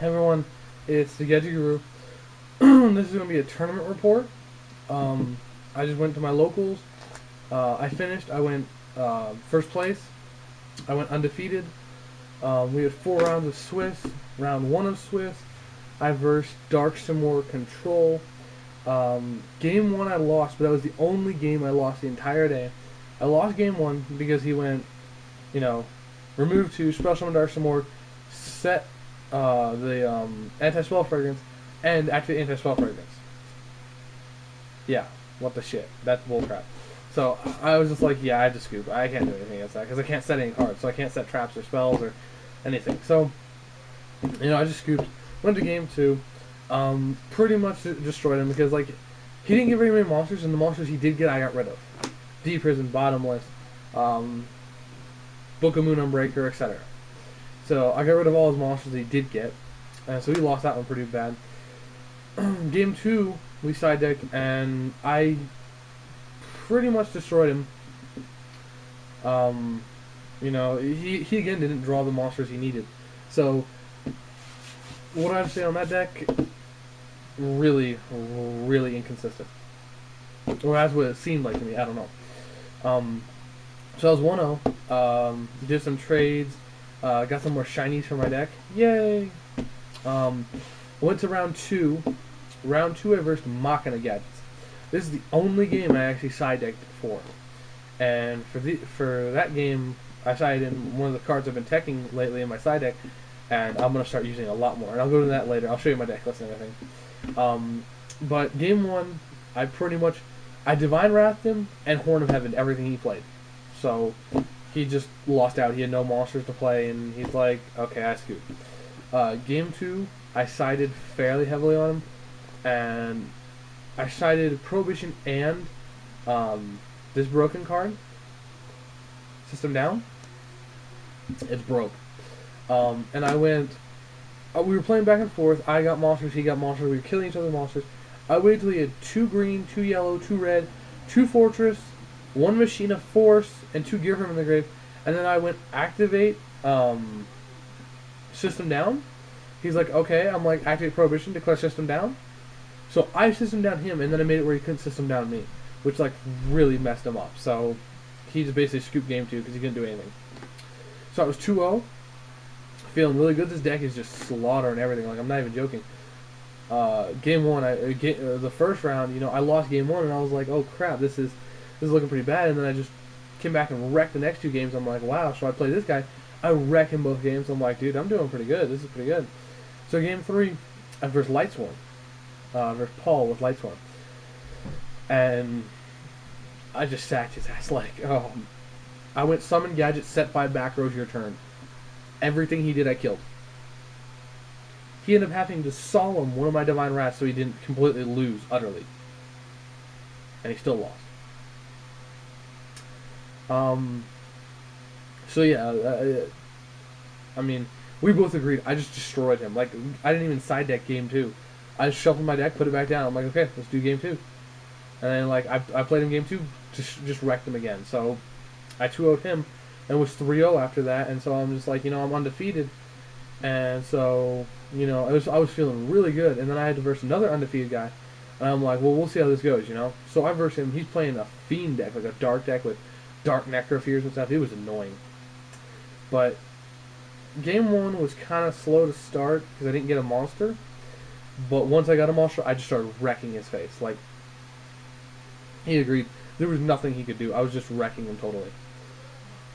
Hey everyone, it's DaGadgetGuru. This is going to be a tournament report. I just went to my locals. I finished. I went first place. I went undefeated. We had 4 rounds of Swiss. Round 1 of Swiss. I versed Dark Simor Control. Game 1 I lost, but that was the only game I lost the entire day. I lost game 1 because he went, remove 2, special summon Dark Simor, set the anti-spell fragrance, and activate anti-spell fragrance. Yeah, what the shit. That's bullcrap. So I was just like, yeah, I have to scoop. I can't do anything against that because I can't set any cards, so I can't set traps or spells or anything. So, I just scooped. Went to game 2. Pretty much destroyed him because, he didn't get very many monsters, and the monsters he did get, I got rid of. Deep Prison, Bottomless, Book of Moon Unbreaker, etc. So I got rid of all his monsters that he did get, and so he lost that one pretty bad. Game 2, we side decked, and I pretty much destroyed him. He again didn't draw the monsters he needed. So what I have to say on that deck, really, really inconsistent. Or that's what it seemed like to me. I don't know. So I was 1-0. Did some trades. Got some more shinies for my deck. Yay! Went to round 2. Round 2 I versed Machina Gadgets. This is the only game I actually side decked for. And for that game, I sided in one of the cards I've been teching lately in my side deck, and I'm gonna start using a lot more. And I'll go to that later. I'll show you my deck list and everything. But game 1, I Divine Wrathed him and Horn of Heaven everything he played. So he just lost out. He had no monsters to play, and he's like, okay, I scoop. Game 2, I sided fairly heavily on him, and I sided Prohibition and this broken card. System Down. It's broke. And I went. We were playing back and forth. I got monsters. He got monsters. We were killing each other's monsters. I waited till he had 2 green, 2 yellow, 2 red, 2 fortress, 1 machine of force, and 2 gear from in the grave. And then I went activate System Down. He's like, okay. I'm like, activate Prohibition, declare System Down. So I System Down him, and then I made it where he couldn't System Down me, which really messed him up. So he just basically scooped game 2 because he couldn't do anything. So I was 2-0. Feeling really good. This deck is just slaughtering everything. I'm not even joking. Game 1, the first round, I lost game 1, and I was like, oh crap, this is looking pretty bad. And then I just came back and wrecked the next 2 games. I'm like, wow, so I play this guy. I wreck him both games. I'm like, dude, I'm doing pretty good. This is pretty good. So game 3, I versed Lightsworn. Versus Paul with Lightsworn. And I just sacked his ass. I went Summon Gadget, set 5 back rows, your turn. Everything he did, I killed. He ended up having to solemn one of my Divine Wraths so he didn't completely lose utterly. And he still lost. So yeah, we both agreed. I just destroyed him. I didn't even side deck game 2. I just shuffled my deck, put it back down. I'm like, okay, let's do game 2. And then I played him game 2, just wrecked him again. So I 2-0'd him and was 3-0 after that. And so I'm just like, I'm undefeated. And so, I was feeling really good. And then I had to verse another undefeated guy. And I'm like, well, we'll see how this goes, So I versed him. He's playing a fiend deck, a dark deck with dark necropheres and stuff. It was annoying. But game 1 was kind of slow to start because I didn't get a monster. But once I got a monster, I just started wrecking his face. He agreed. There was nothing he could do. I was just wrecking him totally.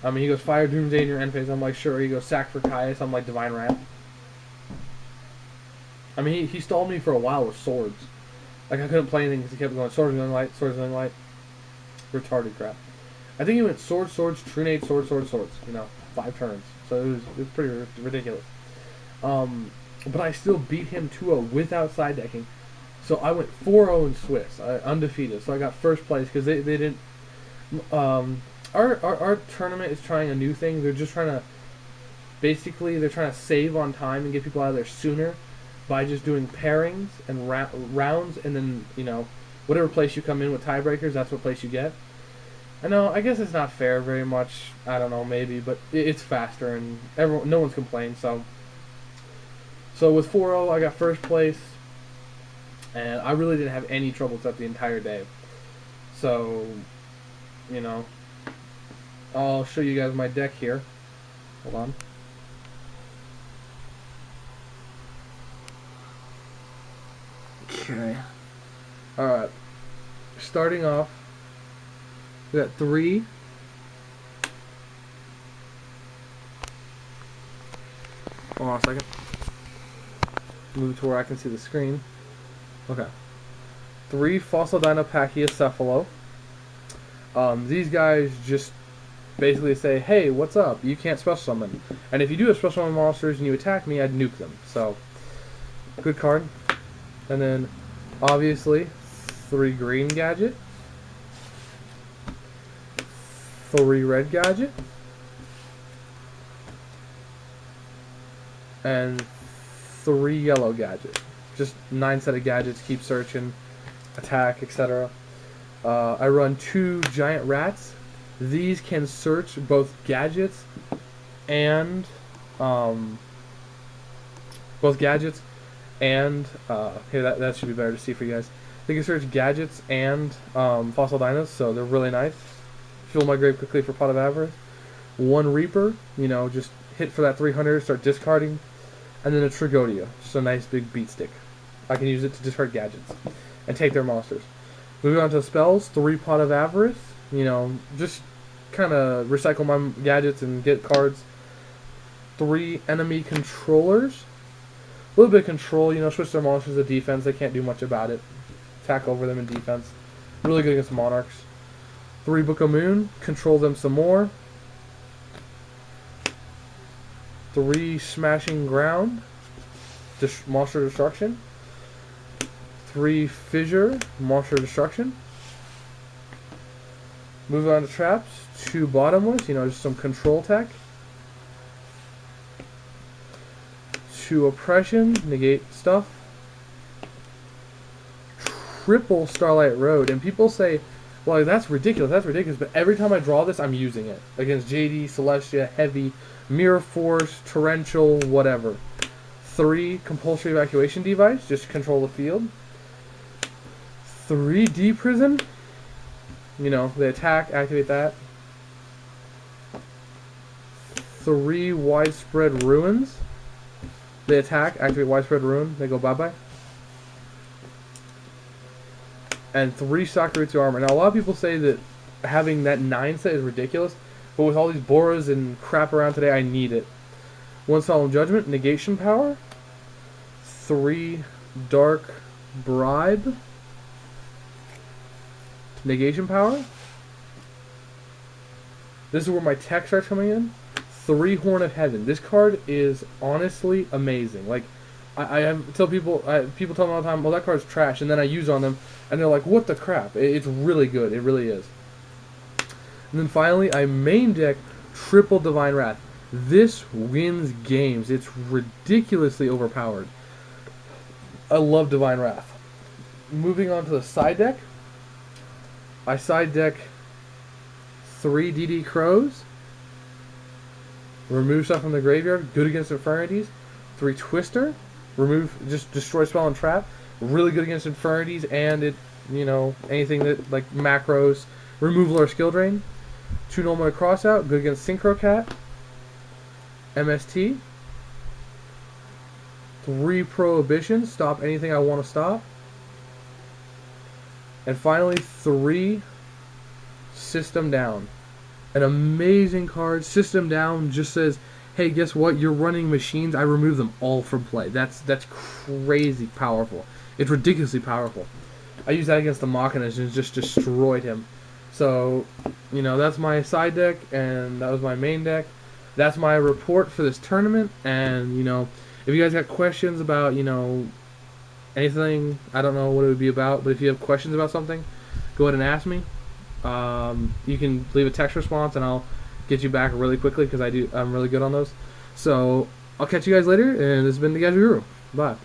He goes, Fire Doomsday in your end phase. I'm like, sure. He goes, Sack for Caius. I'm like, Divine Wrath. He stalled me for a while with swords. I couldn't play anything because he kept going, swords going light, swords going light. Retarded crap. I think he went swords, Trunade, swords, 5 turns. So it was pretty ridiculous. But I still beat him 2-0 without side decking. So I went 4-0 in Swiss, undefeated. So I got first place because they didn't. Our tournament is trying a new thing. They're just trying to, they're trying to save on time and get people out of there sooner by just doing pairings and rounds, and then whatever place you come in with tiebreakers, that's what place you get. I know, I guess it's not fair very much. I don't know, maybe, but it's faster, and no one's complained. So So with 4-0, I got first place, and I really didn't have any trouble throughout the entire day. So, you know, I'll show you guys my deck here. Hold on. Okay. Alright. Starting off, we got 3. Hold on a second. Move to where I can see the screen. Okay. 3 Fossil Dino Pachycephalo. These guys just basically say, hey, what's up? You can't special summon. And if you do have special summon monsters and you attack me, I'd nuke them. So, good card. And then, obviously, 3 green gadget. 3 red gadget. And 3 yellow gadget. Just 9 set of gadgets, keep searching, attack, etc. I run 2 giant rats. These can search both gadgets and here, that should be better to see for you guys. They can search gadgets and fossil dinos, so they're really nice. Fill my grave quickly for Pot of Avarice. 1 Reaper, you know, just hit for that 300, start discarding. And then a Trigodia, just a nice big beat stick. I can use it to discard gadgets and take their monsters. Moving on to spells, 3 Pot of Avarice, you know, just kind of recycle my gadgets and get cards. 3 enemy controllers. A little bit of control, you know, switch their monsters to defense. They can't do much about it. Attack over them in defense. Really good against monarchs. 3 Book of Moon. Control them some more. 3 Smashing Ground. Monster Destruction. 3 Fissure. Monster Destruction. Moving on to traps. 2 Bottomless. You know, just some control tech. 2 Oppression, negate stuff. Triple Starlight Road, and people say, well, that's ridiculous, but every time I draw this, I'm using it. Against JD, Celestia, Heavy, Mirror Force, Torrential, whatever. 3 Compulsory Evacuation Device, just control the field. 3 D-Prison, you know, they attack, activate that. 3 Widespread Ruins. They attack, activate Widespread Ruin, they go bye-bye. And 3 Sakuretsu Armor. Now, a lot of people say that having that 9 set is ridiculous, but with all these Boras and crap around today, I need it. 1 Solemn Judgment, Negation Power. 3 Dark Bribe. Negation Power. This is where my tech starts coming in. 3 Horn of Heaven. This card is honestly amazing. Like, I tell people, people tell me all the time, well, that card's trash, and then I use on them, and they're like, what the crap? It's really good. It really is. And then finally, I main deck Triple Divine Wrath. This wins games. It's ridiculously overpowered. I love Divine Wrath. Moving on to the side deck, I side deck 3 DD Crows. Remove stuff from the graveyard. Good against Infernities. 3 Twister. Remove, just destroy spell and trap. Really good against Infernities and it, you know, anything that like macros. Removal or skill drain. 2 Normal Crossout. Good against Synchro Cat. MST. 3 Prohibition. Stop anything I want to stop. And finally 3 System Down. An amazing card. System Down just says, hey, guess what? You're running machines. I remove them all from play. That's crazy powerful. It's ridiculously powerful. I used that against the Machinas and just destroyed him. So, you know, that's my side deck, and that was my main deck. That's my report for this tournament. And, you know, if you guys got questions about, you know, anything, I don't know what it would be about, but if you have questions about something, go ahead and ask me. You can leave a text response and I'll get you back really quickly because I'm really good on those. So I'll catch you guys later, and this has been DaGadgetGuru. Bye.